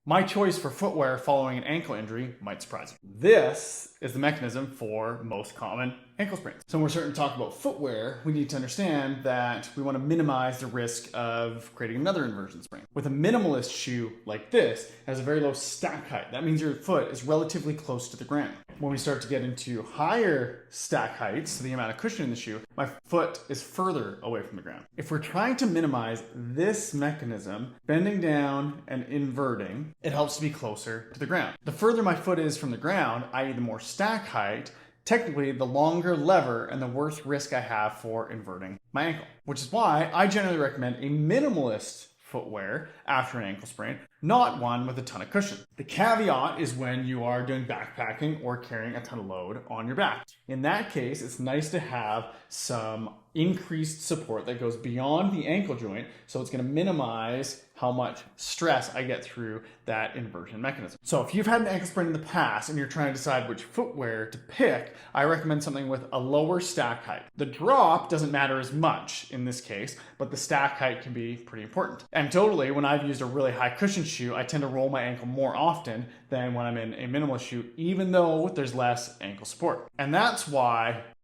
My choice for footwear following an ankle injury might surprise you. This is the mechanism for most common ankle sprains. So when we're starting to talk about footwear, we need to understand that we want to minimize the risk of creating another inversion sprain. With a minimalist shoe like this, it has a very low stack height. That means your foot is relatively close to the ground. When we start to get into higher stack heights, so the amount of cushion in the shoe, my foot is further away from the ground. If we're trying to minimize this mechanism, bending down and inverting, it helps to be closer to the ground. The further my foot is from the ground, i.e. the more stack height, technically the longer lever and the worse risk I have for inverting my ankle. Which is why I generally recommend a minimalist footwear after an ankle sprain, not one with a ton of cushion. The caveat is when you are doing backpacking or carrying a ton of load on your back. In that case, it's nice to have some increased support that goes beyond the ankle joint, so it's going to minimize how much stress I get through that inversion mechanism. So if you've had an ankle sprain in the past and you're trying to decide which footwear to pick, I recommend something with a lower stack height. The drop doesn't matter as much in this case, but the stack height can be pretty important. Anecdotally, when I've used a really high cushion shoe, I tend to roll my ankle more often than when I'm in a minimalist shoe, even though there's less ankle support. And that's why